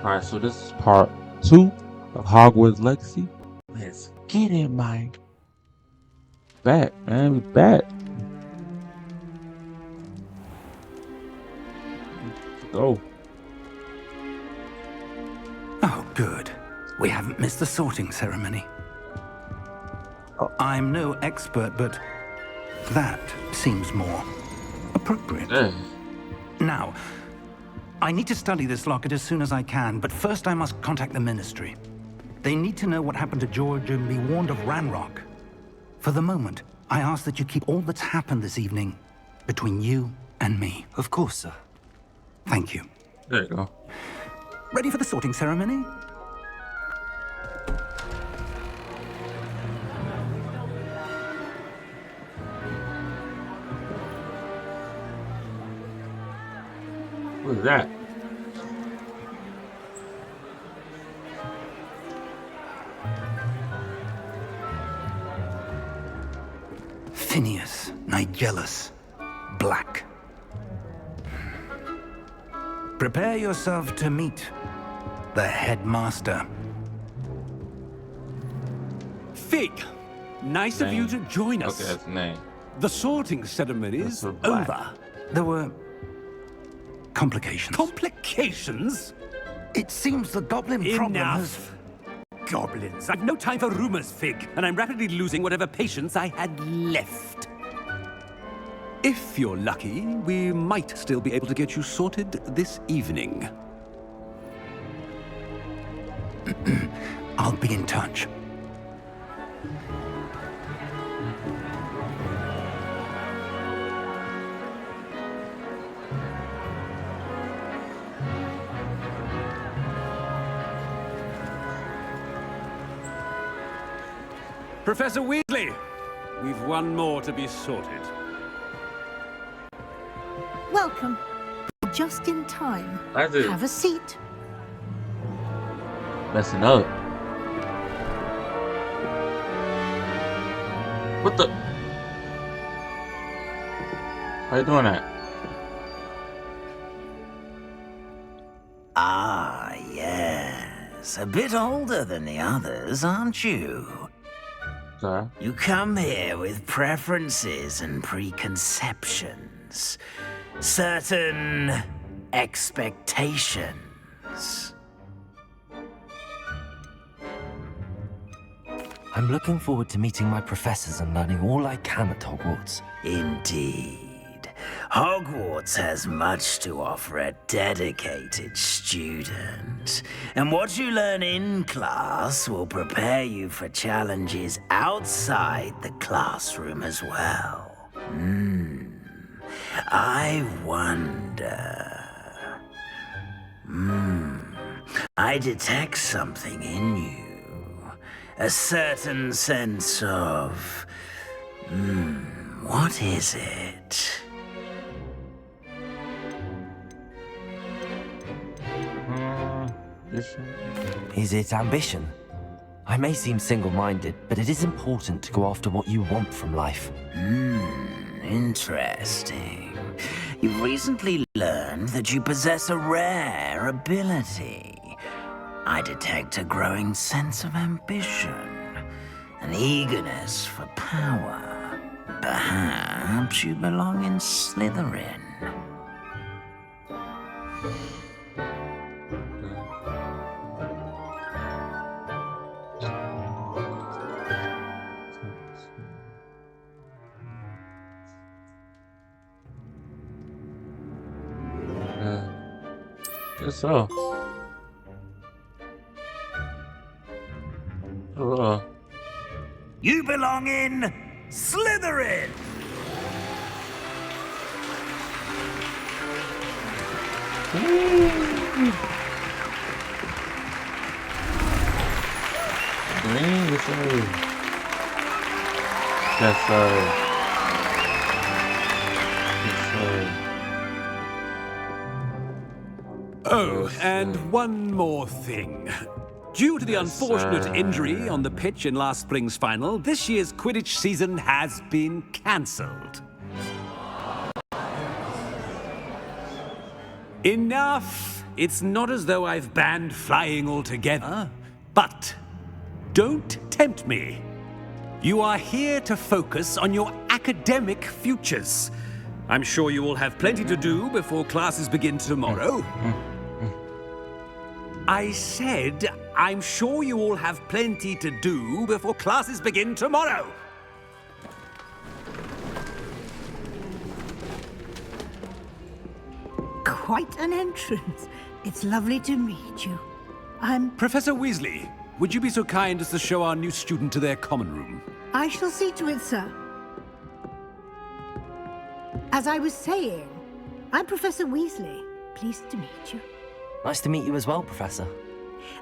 Alright, so this is part 2 of Hogwarts Legacy. Let's get it, Mike. Back, man, we back. Let's go. Oh, good. We haven't missed the sorting ceremony. I'm no expert, but that seems more appropriate. Yeah. Now, I need to study this locket as soon as I can, but first I must contact the Ministry. They need to know what happened to George and be warned of Ranrock. For the moment, I ask that you keep all that's happened this evening between you and me. Of course, sir. Thank you. There you go. Ready for the sorting ceremony? What is that? Phineas Nigellus Black. Prepare yourself to meet the headmaster. Fig, nice of you to join us. Okay, that's the name. The sorting ceremony is Mr. Black. over. There were complications. Complications? It seems the goblin problem has... Enough. Goblins. I've no time for rumors, Fig, and I'm rapidly losing whatever patience I had left. If you're lucky, we might still be able to get you sorted this evening. I'll be in touch. Professor Weasley, we've one more to be sorted. Welcome. Just in time. That's it. Have a seat. Messing up. What the? How you doing that? Ah, yes. A bit older than the others, aren't you? Sorry. You come here with preferences and preconceptions. Certain expectations. I'm looking forward to meeting my professors and learning all I can at Hogwarts. Indeed. Hogwarts has much to offer a dedicated student. And what you learn in class will prepare you for challenges outside the classroom as well. I wonder... I detect something in you. A certain sense of... what is it? Is it ambition? I may seem single-minded, but it is important to go after what you want from life. Interesting. You've recently learned that you possess a rare ability. I detect a growing sense of ambition, an eagerness for power. Perhaps you belong in Slytherin. Guess so. You belong in Slytherin! Green, yes sir. Yes sir. Yes sir. Oh, and one more thing. Due to the unfortunate injury on the pitch in last spring's final, this year's Quidditch season has been cancelled. Enough it's not as though I've banned flying altogether, but don't tempt me. You are here to focus on your academic futures. I'm sure you all have plenty to do before classes begin tomorrow. I said, I'm sure you all have plenty to do before classes begin tomorrow. Quite an entrance. It's lovely to meet you. I'm... Professor Weasley, would you be so kind as to show our new student to their common room? I shall see to it, sir. As I was saying, I'm Professor Weasley. Pleased to meet you. Nice to meet you as well, Professor.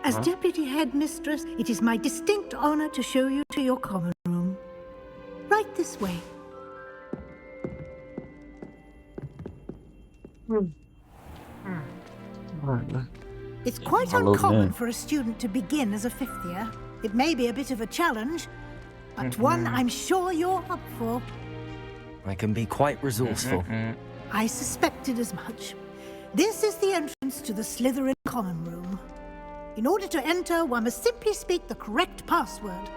As Deputy Headmistress, it is my distinct honor to show you to your common room. Right this way. It's quite Hello, uncommon man. for a student to begin as a fifth year. It may be a bit of a challenge, but one I'm sure you're up for. I can be quite resourceful. I suspected as much. This is the entrance to the Slytherin common room. In order to enter, one must simply speak the correct password.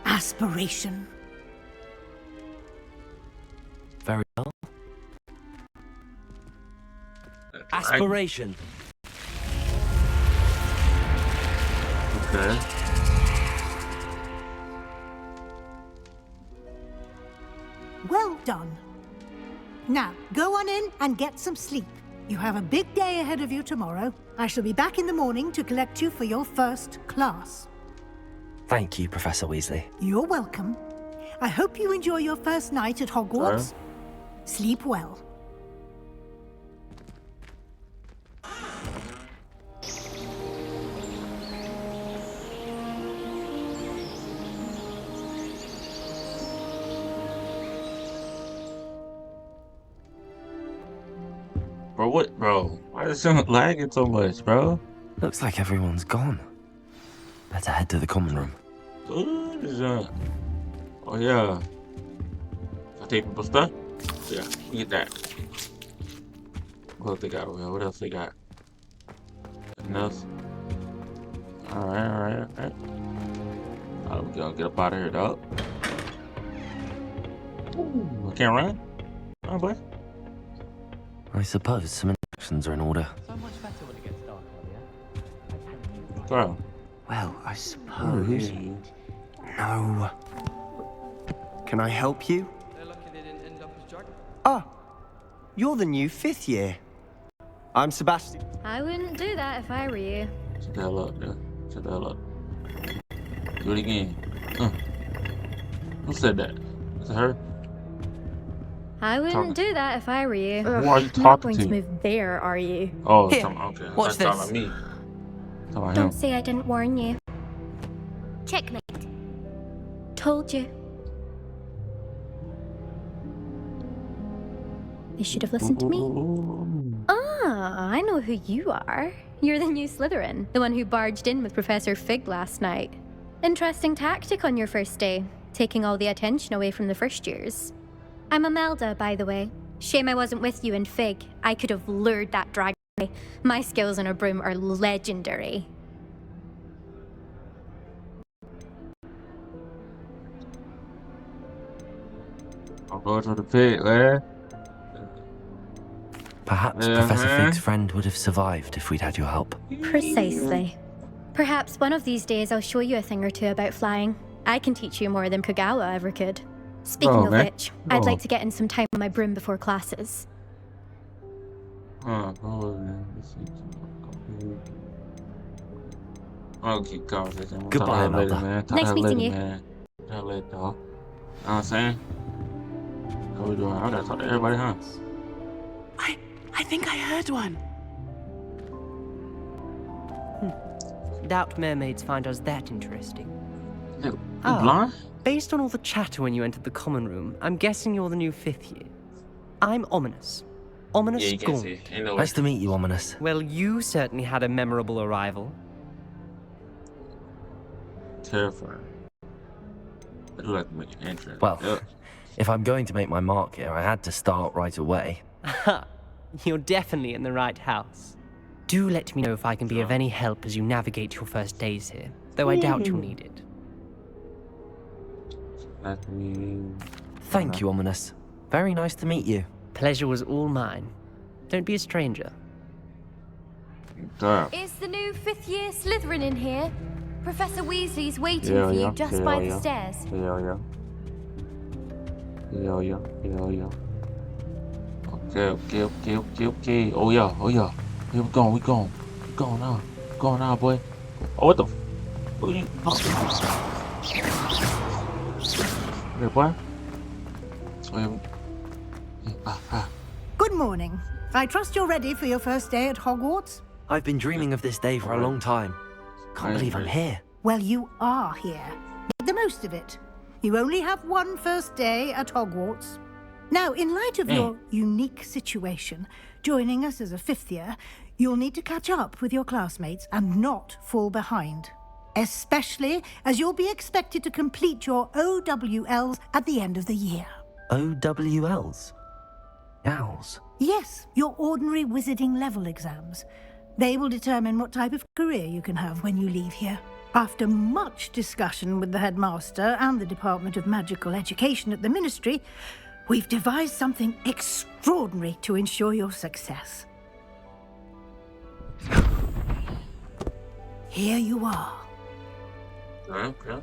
Aspiration. Very well. Aspiration. Okay. Well done. Now, go on in and get some sleep. You have a big day ahead of you tomorrow. I shall be back in the morning to collect you for your first class. Thank you, Professor Weasley. You're welcome. I hope you enjoy your first night at Hogwarts. Sleep well. Bro, what, bro? Why is it lagging so much, bro? Looks like everyone's gone. Better head to the common room. What is that? Oh, yeah. I take people's stuff? Yeah, we get that. What else they got over here? What else they got? Nothing else? Alright. I'm gonna get up out of here, dog. Ooh, I can't run? Oh, boy. I suppose some instructions are in order. So much better when it gets dark, yeah? Bro. Well, I suppose. No. Can I help you? They're lucky they didn't end up as Jack. Ah, you're the new fifth year. I'm Sebastian. I wouldn't do that if I were you. Shut the hell up, yeah. Shut the hell up. Do it again. Who said that? Was it her? I wouldn't do that if I were you. Who are you Not talking going to to? move there, are you? Oh, Here, okay. watch Talking this. about me. Talking about Don't him. say I didn't warn you. Checkmate. Told you. They should have listened to me. Ooh. Ah, I know who you are. You're the new Slytherin, the one who barged in with Professor Fig last night. Interesting tactic on your first day, taking all the attention away from the first years. I'm Imelda, by the way. Shame I wasn't with you in Fig. I could have lured that dragon away. My skills on a broom are legendary. I'm going to the pit, man. Perhaps Yeah, Professor man. Fig's friend would have survived if we'd had your help. Precisely. Perhaps one of these days I'll show you a thing or two about flying. I can teach you more than Kagawa ever could. Speaking Oh, of man. which, I'd Oh. like to get in some time on my broom before classes. I'll keep conversation. We'll Goodbye, talk to her later, Imelda. man. Talk to Nice her meeting later, you. Man. Talk to her later, dog. Know what I'm saying? How we doing? I gotta talk to everybody, huh? I think I heard one. Doubt mermaids find us that interesting. You Ah. blind? Based on all the chatter when you entered the common room, I'm guessing you're the new fifth year. I'm Ominous. Ominous Yeah, you can Gaunt. see. Ain't no way. Nice to meet you, Ominous. Well, you certainly had a memorable arrival. Terrifying. I'd like to make an entrance. Well, Yep. if I'm going to make my mark here, I had to start right away. Ha! You're definitely in the right house. Do let me know if I can be of any help as you navigate your first days here, though I doubt you'll need it. Let me... Thank you, Ominous. Very nice to meet you. Pleasure was all mine. Don't be a stranger. Damn. Is the new fifth-year Slytherin in here? Professor Weasley's waiting Yeah, for yeah, you just yeah, by yeah. the stairs. Yeah. Okay. Oh yeah. Here we going now. Going now, boy. Oh, what the? What are you? Hey, boy. So, Good morning. I trust you're ready for your first day at Hogwarts? I've been dreaming of this day for a long time. Can't believe I'm here. Well, you are here. Make the most of it. You only have one first day at Hogwarts. Now, in light of your unique situation, joining us as a fifth year, you'll need to catch up with your classmates and not fall behind. Especially as you'll be expected to complete your OWLs at the end of the year. OWLs? Owls? Yes, your ordinary wizarding level exams. They will determine what type of career you can have when you leave here. After much discussion with the headmaster and the Department of Magical Education at the Ministry, we've devised something extraordinary to ensure your success. Here you are. Okay.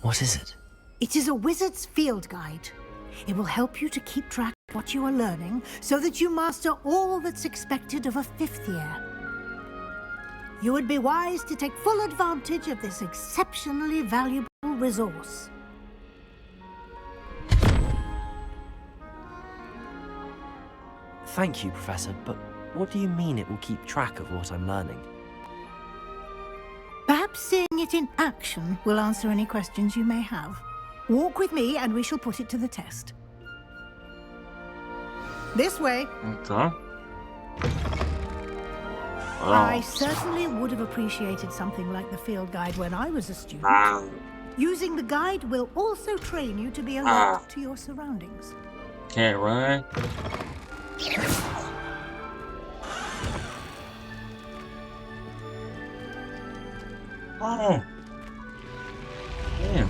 What is it? It is a wizard's field guide. It will help you to keep track of what you are learning so that you master all that's expected of a fifth year. You would be wise to take full advantage of this exceptionally valuable resource. Thank you, Professor, but what do you mean it will keep track of what I'm learning? Perhaps seeing it in action will answer any questions you may have. Walk with me and we shall put it to the test. This way. Okay. I certainly would have appreciated something like the field guide when I was a student. Using the guide will also train you to be alert to your surroundings. Can't run. Oh. Damn.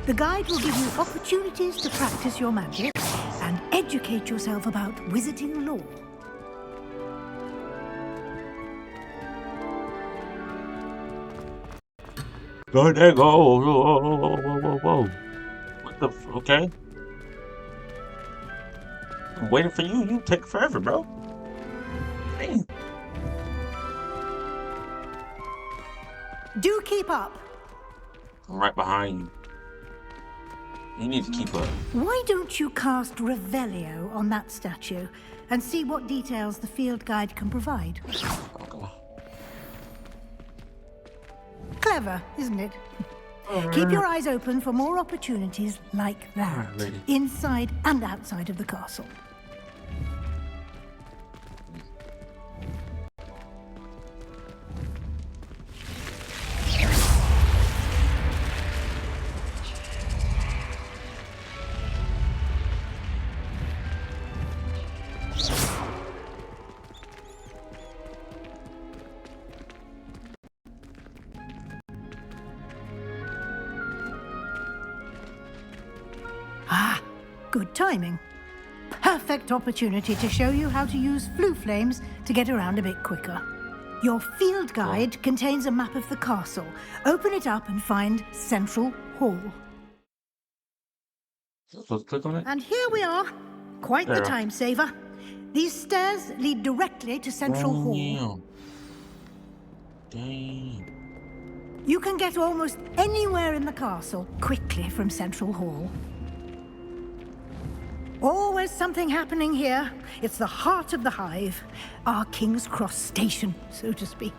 The guide will give you opportunities to practice your magic and educate yourself about wizarding lore. There you go. Whoa. What the okay. I'm waiting for you. You take forever, bro. Damn. Do keep up. I'm right behind you. You need to keep up. Why don't you cast Revelio on that statue and see what details the field guide can provide? Okay. Clever, isn't it? Keep your eyes open for more opportunities like that, inside and outside of the castle. Good timing. Perfect opportunity to show you how to use flue flames to get around a bit quicker. Your field guide contains a map of the castle. Open it up and find Central Hall. So click on it. And here we are. Quite the time saver. These stairs lead directly to Central Hall. Dang. You can get almost anywhere in the castle quickly from Central Hall. Always something happening here. It's the heart of the hive. Our King's Cross station, so to speak.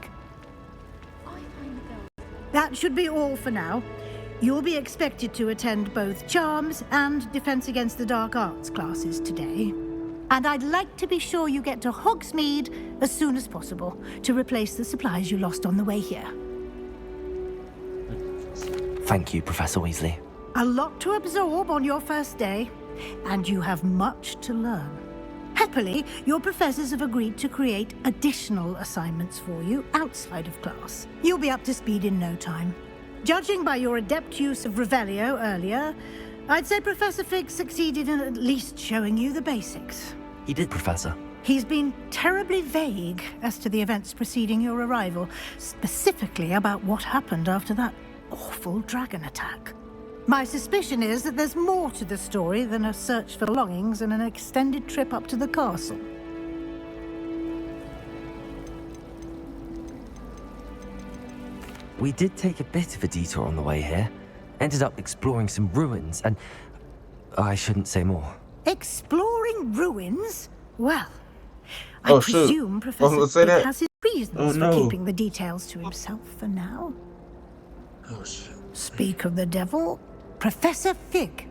That should be all for now. You'll be expected to attend both Charms and Defense Against the Dark Arts classes today. And I'd like to be sure you get to Hogsmeade as soon as possible to replace the supplies you lost on the way here. Thank you, Professor Weasley. A lot to absorb on your first day, and you have much to learn. Happily, your professors have agreed to create additional assignments for you outside of class. You'll be up to speed in no time. Judging by your adept use of Revelio earlier, I'd say Professor Fig succeeded in at least showing you the basics. He did, Professor. He's been terribly vague as to the events preceding your arrival, specifically about what happened after that awful dragon attack. My suspicion is that there's more to the story than a search for belongings and an extended trip up to the castle. We did take a bit of a detour on the way here. Ended up exploring some ruins and... I shouldn't say more. Exploring ruins? Well, I Oh, shoot. presume Professor Say Fig that. has his reasons Oh, no. for keeping the details to himself for now. Oh shit. Speak of the devil, Professor Fig.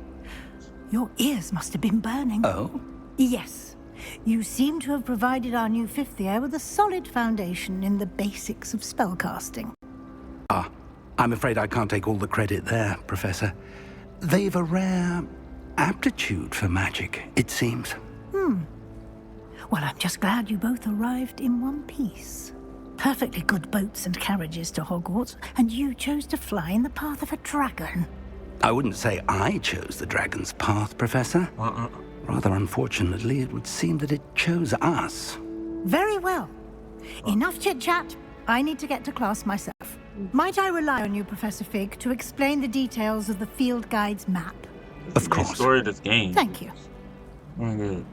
Your ears must have been burning. Oh? Yes. You seem to have provided our new fifth year with a solid foundation in the basics of spellcasting. Ah, I'm afraid I can't take all the credit there, Professor. They've a rare aptitude for magic, it seems. Well, I'm just glad you both arrived in one piece. Perfectly good boats and carriages to Hogwarts, and you chose to fly in the path of a dragon. I wouldn't say I chose the dragon's path, Professor. Rather unfortunately, it would seem that it chose us. Very well. Enough chit-chat. I need to get to class myself. Might I rely on you, Professor Fig, to explain the details of the field guide's map? Of course. Story of this game. Thank you. Good.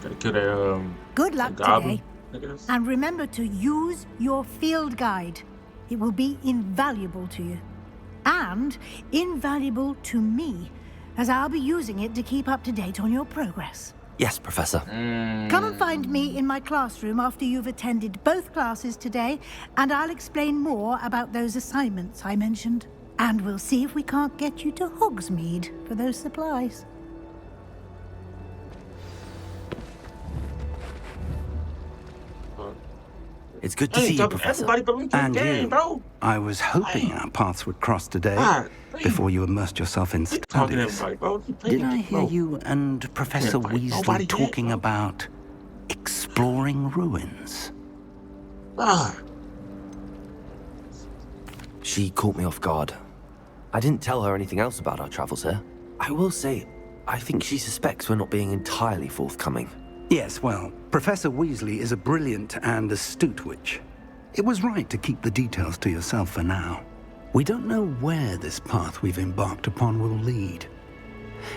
Gotta kill that Good luck goblin. today. Look at this. And remember to use your field guide. It will be invaluable to you. And invaluable to me, as I'll be using it to keep up to date on your progress. Yes, Professor. Come and find me in my classroom after you've attended both classes today, and I'll explain more about those assignments I mentioned. And we'll see if we can't get you to Hogsmeade for those supplies. It's good to see you, Professor. Everybody but me to the And game, you. bro. I was hoping our paths would cross today God, before you immersed yourself in Keep talking to studies. everybody, bro. Keep Did I playing, hear bro. you and Professor Nobody Weasley did, talking bro. about exploring ruins? Ah, She caught me off guard. I didn't tell her anything else about our travels here. I will say, I think she suspects we're not being entirely forthcoming. Yes, well, Professor Weasley is a brilliant and astute witch. It was right to keep the details to yourself for now. We don't know where this path we've embarked upon will lead.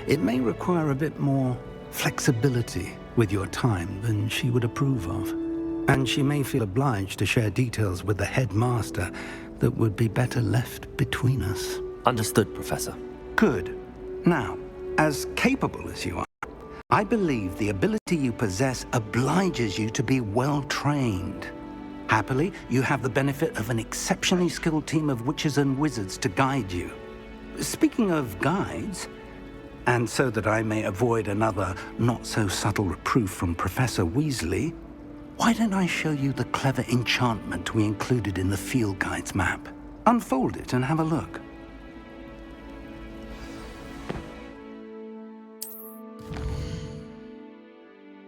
It may require a bit more flexibility with your time than she would approve of. And she may feel obliged to share details with the headmaster that would be better left between us. Understood, Professor. Good. Now, as capable as you are, I believe the ability you possess obliges you to be well trained. Happily, you have the benefit of an exceptionally skilled team of witches and wizards to guide you. Speaking of guides, and so that I may avoid another not-so-subtle reproof from Professor Weasley, why don't I show you the clever enchantment we included in the field guide's map? Unfold it and have a look.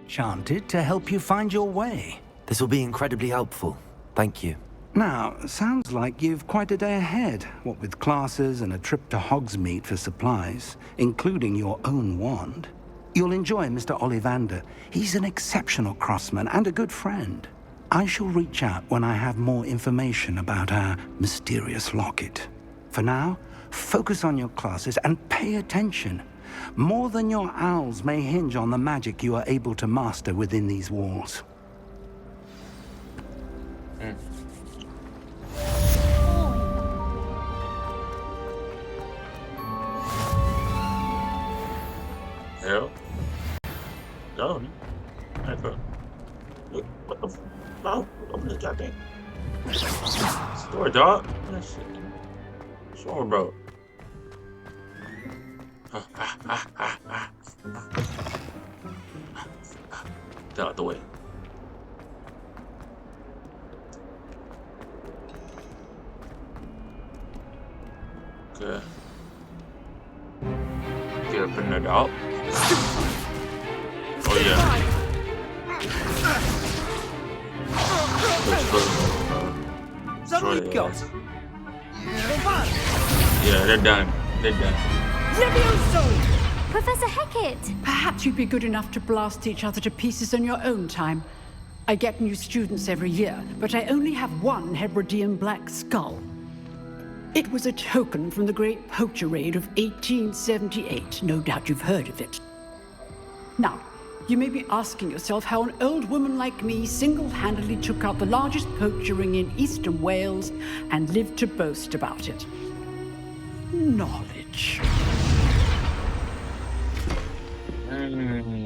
Enchanted to help you find your way. This will be incredibly helpful. Thank you. Now, sounds like you've quite a day ahead, what with classes and a trip to Hogsmeade for supplies, including your own wand. You'll enjoy Mr. Ollivander. He's an exceptional craftsman and a good friend. I shall reach out when I have more information about our mysterious locket. For now, focus on your classes and pay attention. More than your owls may hinge on the magic you are able to master within these walls. hell. No. What the f? No, open this goddamn store, dog. That shit. Sure, bro. Get out the way. Okay. Get up in it out. Oh yeah. Destroy the ass. Yeah, they're done. They're done. Levioso! Professor Hecat! Perhaps you'd be good enough to blast each other to pieces on your own time. I get new students every year, but I only have one Hebridean black skull. It was a token from the Great Poacher Raid of 1878. No doubt you've heard of it. Now, you may be asking yourself how an old woman like me single-handedly took out the largest poacher ring in eastern Wales and lived to boast about it. Knowledge.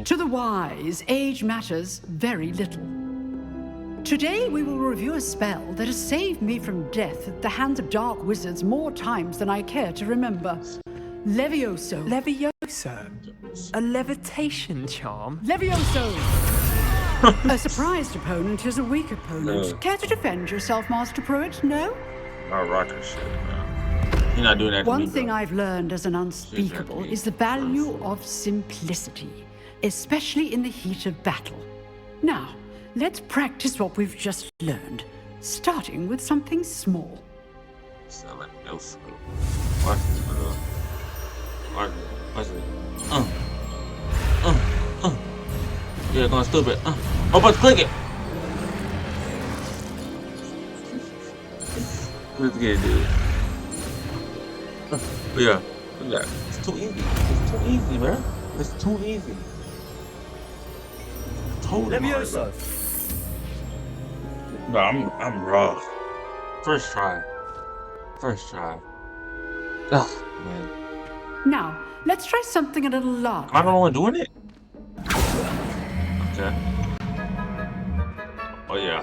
To the wise, age matters very little. Today we will review a spell that has saved me from death at the hands of dark wizards more times than I care to remember. Levioso. Levioso? A levitation charm? Levioso! A surprised opponent is a weak opponent. No. Care to defend yourself, Master Pruitt? No? Not rocket shit, man. You're not doing that to One me, thing bro. I've learned as an unspeakable is the value of simplicity, especially in the heat of battle. Now, let's practice what we've just learned, starting with something small. Selling no food. Watch this, bro. Watch it. Watch it. Yeah, going stupid. Oh, but click it. Let's get it, dude. Yeah. Look at that. It's too easy. It's too easy, man. It's too easy. Totally. Levioso. No, I'm raw. First try. First try. Ugh, man. Now, let's try something a little larger. Am I the only one doing it? Okay. Oh yeah.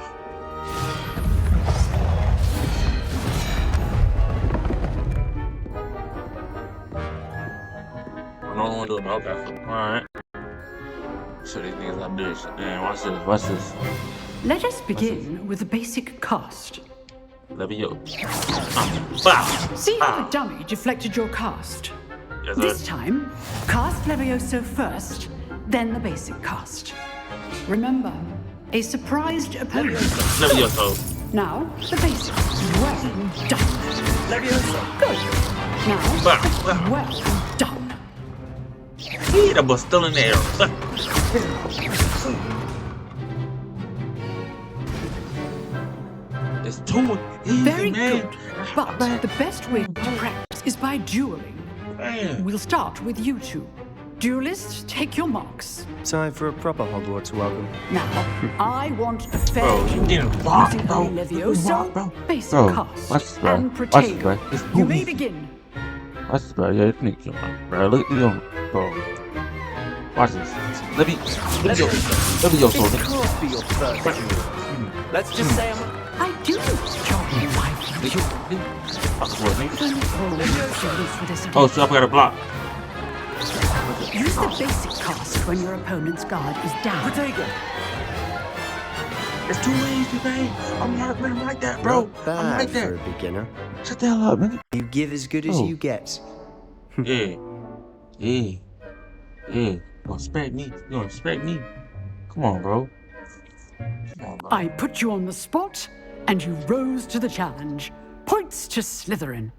I'm the only one doing it. Okay. Alright. So these niggas up there. Man, watch this. Watch this. Let us begin with the basic cast. Levioso. Wow. See how the dummy deflected your cast? Yes, This sir. time, cast Levioso first, then the basic cast. Remember, a surprised opponent. Levioso. Now, the basic. Well done. Levioso. Good. Now, Wow. well done. That was still in the air. It's too easy, Very man. good. But the best way to practice is by dueling. Man. We'll start with you two. Duelists, take your marks. Time for a proper Hogwarts welcome. Now, I want a fair Bro, you duel didn't rock, using bro. only You rock, Levioso, bro. basic Bro, cast, watch this, bro. and Watch this, Protego. bro. It's You too may easy. begin. Watch this, bro. Yeah, this nigga, bro. Look at him, bro. Watch this. Levioso. It could be your first duel. Let's just say I'm I do join you, my friend. Oh, so I got a block. Use the basic cast when your opponent's guard is down. Protego. It's too easy, man. I'm not like that, bro. Not I'm bad like for a that. beginner. Shut the hell up, nigga. You give as good as Oh. you get. Yeah. Yeah. Yeah. You gonna respect me. You gonna respect me. Come on, bro. Come on, bro. I put you on the spot, and you rose to the challenge. Points to Slytherin.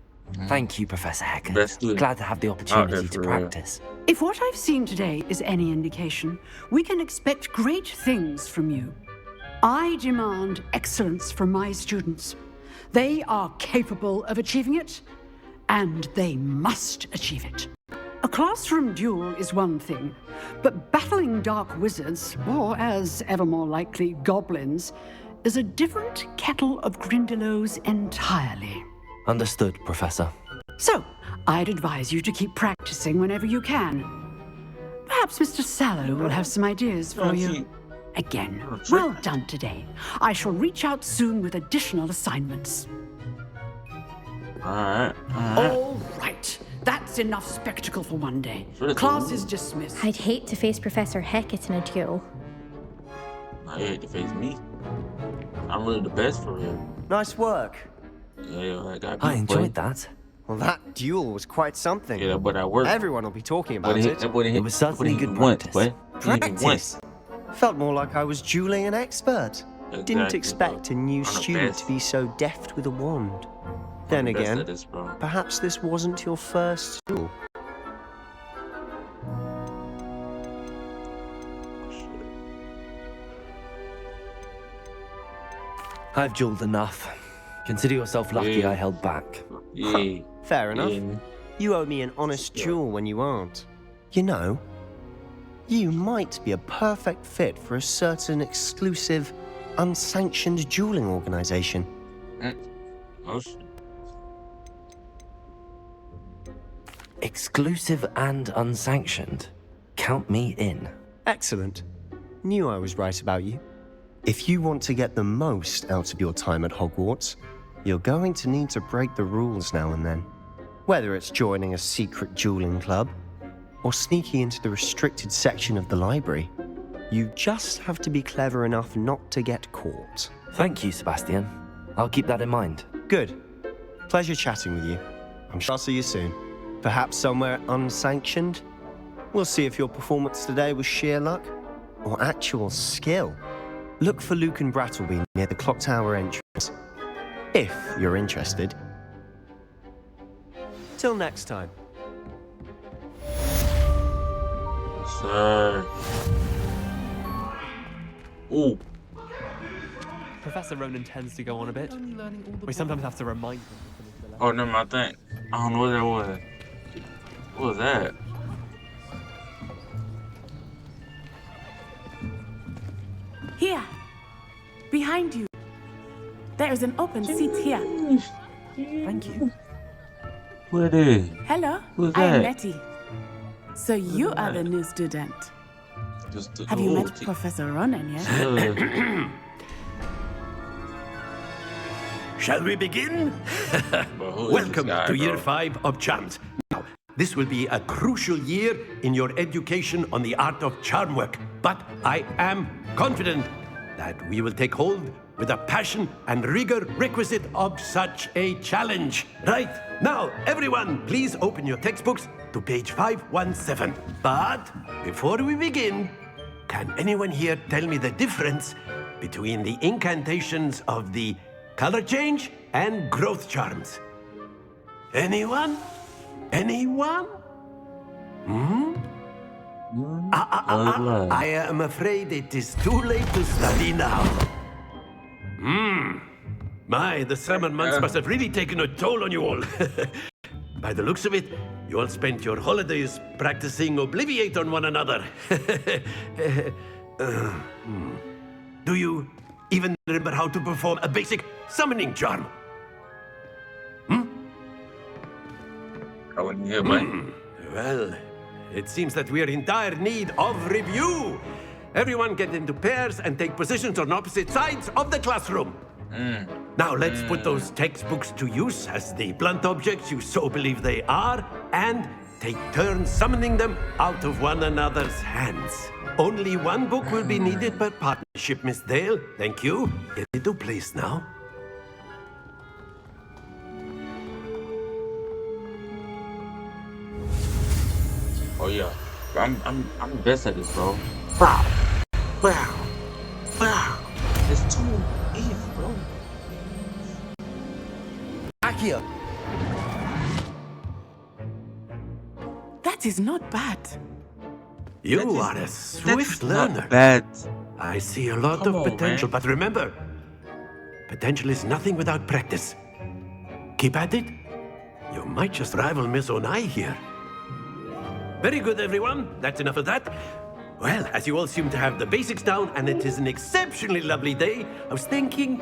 Thank you, Professor Hecat. Best student Glad to have the out opportunity there to for real. practice. If what I've seen today is any indication, we can expect great things from you. I demand excellence from my students. They are capable of achieving it, and they must achieve it. A classroom duel is one thing, but battling dark wizards, or as ever more likely, goblins, is a different kettle of Grindylows entirely. Understood, Professor. So, I'd advise you to keep practicing whenever you can. Perhaps Mr. Sallow will have some ideas for you. Again, well done today. I shall reach out soon with additional assignments. Alright. All right. That's enough spectacle for one day. Class is dismissed. I'd hate to face Professor Hecat in a duel. I hate to face me. I'm really the best for real. Nice work. Yeah, I got I people enjoyed play. that. Well, that duel was quite something. Yeah, but I worked. Everyone will be talking But about it, it. that boy It was certainly good once, practice. boy. He hit me once. Practice? Felt more like I was dueling an expert. Didn't Exactly, expect bro. a new I'm the student best. to be so deft with a wand. I'm Then the best again, at this, bro. perhaps this wasn't your first duel. I've dueled enough. Consider yourself lucky Yeah. I held back. Yeah. Fair enough. Yeah. You owe me an honest Yeah. duel when you aren't. You know, you might be a perfect fit for a certain exclusive, unsanctioned dueling organization. Oh, shit. Exclusive and unsanctioned. Count me in. Excellent. Knew I was right about you. If you want to get the most out of your time at Hogwarts, you're going to need to break the rules now and then. Whether it's joining a secret dueling club or sneaking into the restricted section of the library, you just have to be clever enough not to get caught. Thank you, Sebastian. I'll keep that in mind. Good. Pleasure chatting with you. I'm sure I'll see you soon. Perhaps somewhere unsanctioned? We'll see if your performance today was sheer luck or actual skill. Look for Luke and Brattleby near the clock tower entrance, if you're interested. Till next time. Sir. Ooh. Professor Ronan tends to go on a bit. We sometimes have to remind him. Oh, never mind. I think. I don't know what that was. What was that? Here, behind you. There is an open seat here. Thank you. What is? Hello, Who's I am that? Nettie. So you are the new student. Have you met Professor Ronan yet? Shall we begin? Welcome to Year 5 of Charms. Now, this will be a crucial year in your education on the art of charm work, but I am confident that we will take hold with the passion and rigor requisite of such a challenge. Right, now, everyone, please open your textbooks to page 517. But before we begin, can anyone here tell me the difference between the incantations of the color change and growth charms? Anyone? Anyone? I am afraid it is too late to study now. My, the summer months must have really taken a toll on you all. By the looks of it, you all spent your holidays practicing Obliviate on one another. Do you even remember how to perform a basic summoning charm? I wouldn't hear, man. Well, it seems that we are in dire need of review. Everyone get into pairs and take positions on opposite sides of the classroom. Now let's put those textbooks to use as the blunt objects you so believe they are, and take turns summoning them out of one another's hands. Only one book will be needed per partnership, Miss Dale. Thank you. Get into place now. Oh yeah. I'm the best at this, bro. Wow. Wow. Wow. It's too easy, bro. Back here. That is not bad. You are a swift learner. Bad. I see a lot Come of on, potential, man. but remember, potential is nothing without practice. Keep at it. You might just rival Miss Onai here. Very good, everyone. That's enough of that. Well, as you all seem to have the basics down, and it is an exceptionally lovely day, I was thinking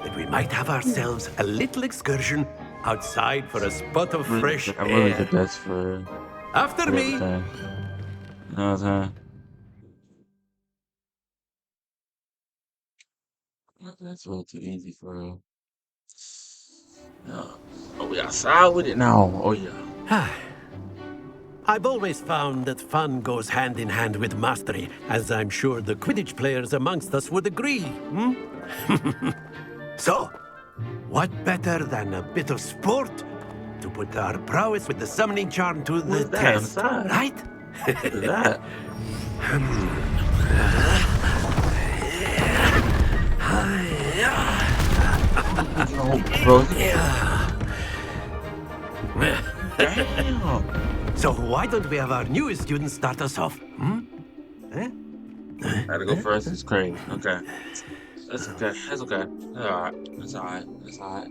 that we might have ourselves a little excursion outside for a spot of fresh I'm really the air. best for After me. everything. You know what I'm saying? That's way too easy for real. Yeah. Oh, we outside with it now. Oh yeah. I've always found that fun goes hand in hand with mastery, as I'm sure the Quidditch players amongst us would agree. So, what better than a bit of sport to put our prowess with the summoning charm to the test, right? What is that? So why don't we have our newest student start us off? I gotta go first. It's crazy. Okay. That's okay. That's okay. Alright. That's alright. That's alright.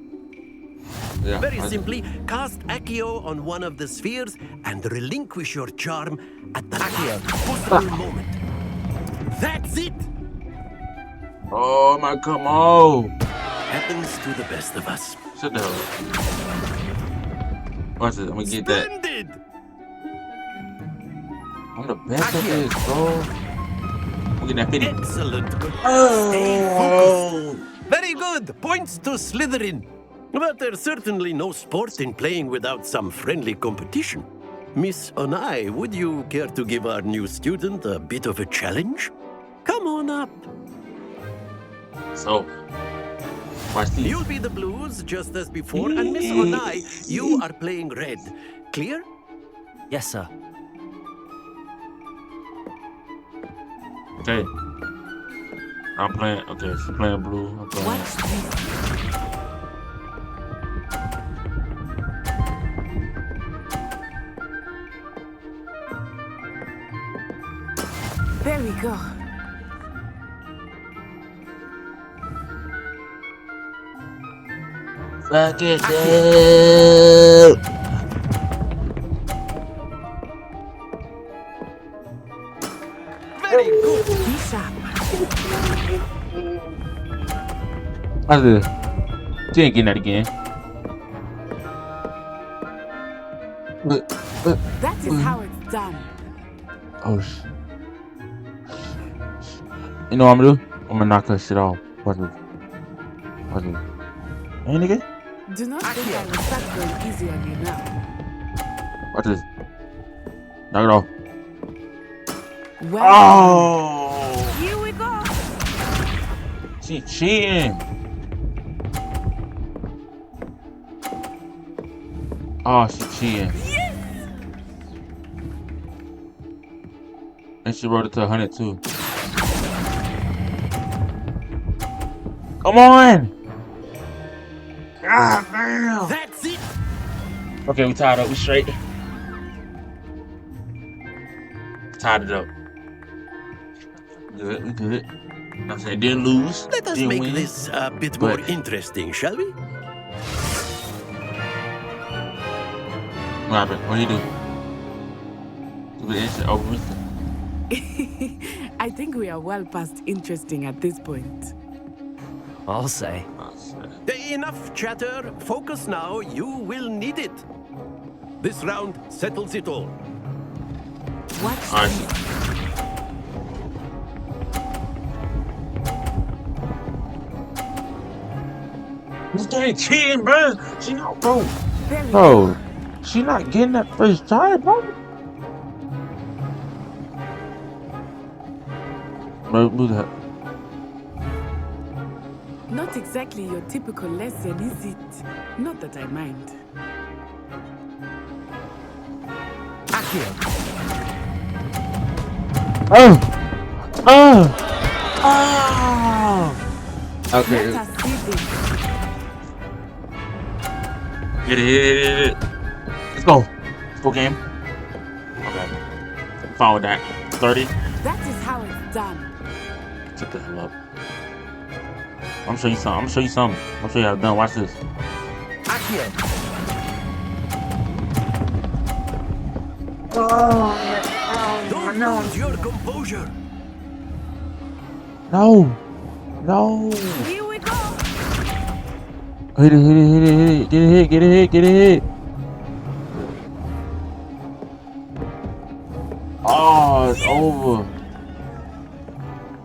Yeah, Very simply, cast Accio on one of the spheres and relinquish your charm at the possible moment. That's it! Oh my, come on! Happens to the best of us. Shut the hell up. Watch this. I'm gonna get that. I'm the best at this, bro. I'm getting that 50. Excellent. Oh. Stay focused. Very good. Points to Slytherin. But there's certainly no sport in playing without some friendly competition. Miss Onai, would you care to give our new student a bit of a challenge? Come on up. So, watch these. You'll be the blues just as before, and Miss Onai, you are playing red. Clear? Yes, sir. Okay. I'm playing. Okay, she's playing blue. I'm playing. What's this? There we go. Fuck it, dude. Very good. Be sharp. Watch this. She ain't getting that again. That is how it's done. Oh, you know what I'm gonna do? I'm gonna knock her shit off. Watch this. Watch this. Hey, nigga. Do not think I will start going easy on you now. Watch this. Knock it off. Well, Oh! here we go. She cheating. Oh, she cheating. Yes. And she wrote it to 100 too. Come on! God damn! That's it. Okay, we tied up. We straight. Tied it up. Good, we good. I'm saying didn't lose. Let us didn't make win, this a bit but- more interesting, shall we? What happened? What do you do? Do the instant over with I think we are well past interesting at this point. I'll say. Enough chatter. Focus now. You will need it. This round settles it all. Watch I this. see. This game cheating, bro. She not, bro. There we Bro, she not getting that first try, bro. Bro, do that. Not exactly your typical lesson, is it? Not that I mind. Oh! Oh! Oh! Okay. Let us see this. Hit it, hit it, hit it. Let's go. Let's go, game. Okay. Fine with that. 30. That is how it's done. Shut the hell up. I'm gonna show you something. I'm gonna show you something. I'm gonna show you how it's done. Watch this. Don't lose your composure. No. No. Here we go. Hit it, hit it, hit it, hit it. Get a hit, get a hit, get a hit. Oh, it's over.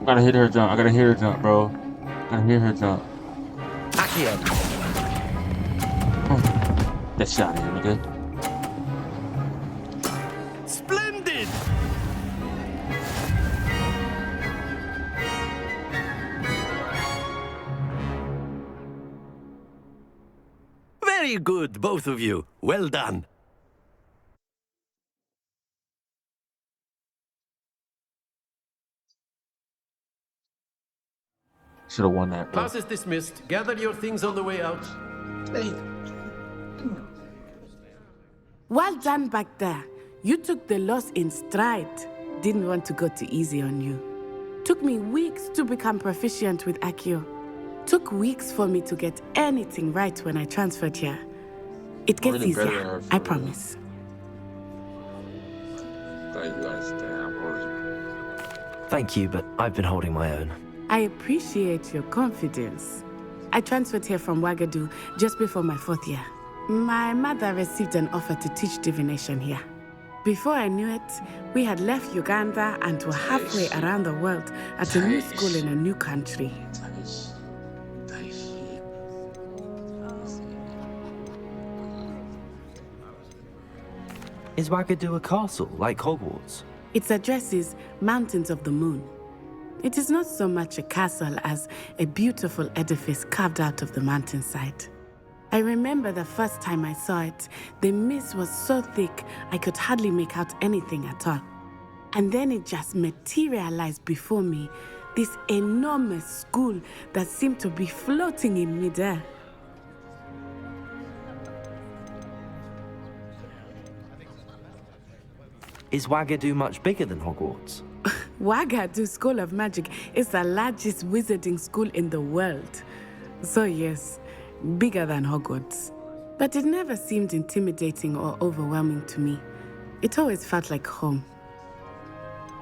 I gotta hit her jump. I gotta hit her jump, bro. I gotta hit her jump. That shot here, nigga. Very good, both of you. Well done. Should have won that, bro. Class is dismissed. Gather your things on the way out. Well done back there. You took the loss in stride. Didn't want to go too easy on you. Took me weeks to become proficient with Accio. Took weeks for me to get anything right when I transferred here. It gets easier, I promise. Thank you, but I've been holding my own. I appreciate your confidence. I transferred here from Wagadu just before my 4th year. My mother received an offer to teach divination here. Before I knew it, we had left Uganda and were halfway around the world at a new school in a new country. Is Wagadu a castle, like Hogwarts? Its address is Mountains of the Moon. It is not so much a castle as a beautiful edifice carved out of the mountainside. I remember the first time I saw it, the mist was so thick I could hardly make out anything at all. And then it just materialized before me, this enormous school that seemed to be floating in midair. Is Wagadu much bigger than Hogwarts? Wagadu School of Magic is the largest wizarding school in the world. So yes, bigger than Hogwarts. But it never seemed intimidating or overwhelming to me. It always felt like home.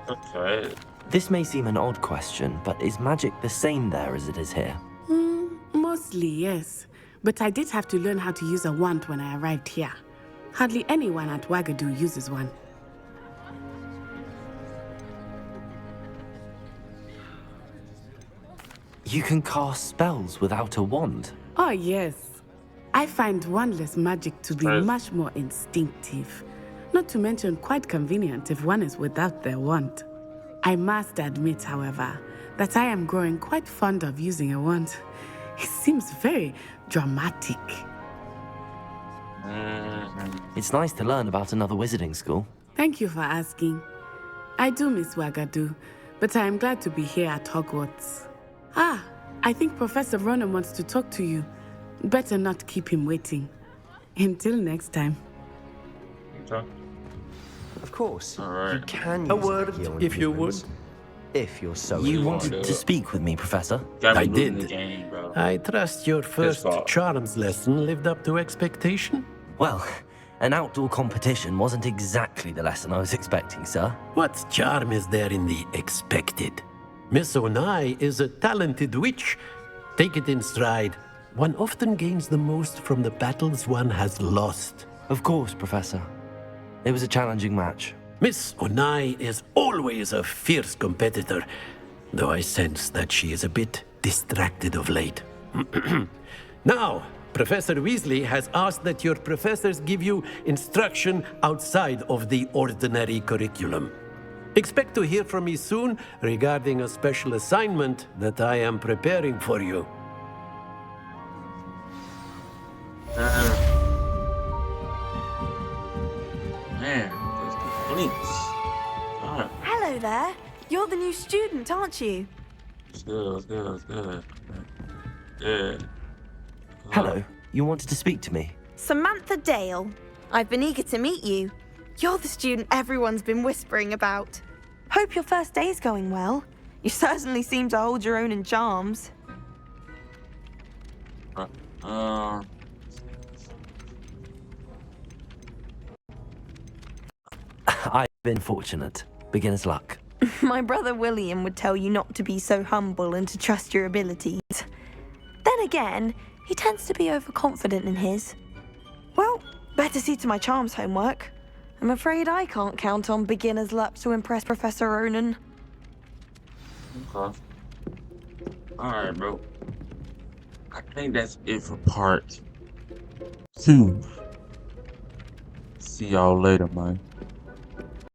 Okay. This may seem an odd question, but is magic the same there as it is here? Mostly, yes. But I did have to learn how to use a wand when I arrived here. Hardly anyone at Wagadu uses one. You can cast spells without a wand? Oh, yes. I find wandless magic to be much more instinctive. Not to mention quite convenient if one is without their wand. I must admit, however, that I am growing quite fond of using a wand. It seems very dramatic. It's nice to learn about another wizarding school. Thank you for asking. I do miss Wagadu, but I am glad to be here at Hogwarts. Ah, I think Professor Ronan wants to talk to you. Better not keep him waiting. Until next time. Of course. Right. You can A use word, Accio if you would. If you're so You inclined. wanted to speak with me, Professor? I did. The game, bro. I trust your first fault. charms lesson lived up to expectation. Well, an outdoor competition wasn't exactly the lesson I was expecting, sir. What charm is there in the expected? Miss Onai is a talented witch. Take it in stride. One often gains the most from the battles one has lost. Of course, Professor. It was a challenging match. Miss Onai is always a fierce competitor, though I sense that she is a bit distracted of late. Now, Professor Weasley has asked that your professors give you instruction outside of the ordinary curriculum. Expect to hear from me soon regarding a special assignment that I am preparing for you. Man, those complaints. God. Hello there. You're the new student, aren't you? It's good, it's good, it's good. Yeah. Hello. You wanted to speak to me? Samantha Dale. I've been eager to meet you. You're the student everyone's been whispering about. Hope your first day's going well. You certainly seem to hold your own in charms. I've been fortunate. Beginner's luck. My brother William would tell you not to be so humble and to trust your abilities. Then again, he tends to be overconfident in his. Well, better see to my charms homework. I'm afraid I can't count on beginner's luck to impress Professor Ronan. Okay. Alright, bro. I think that's it for part 2. See y'all later, man.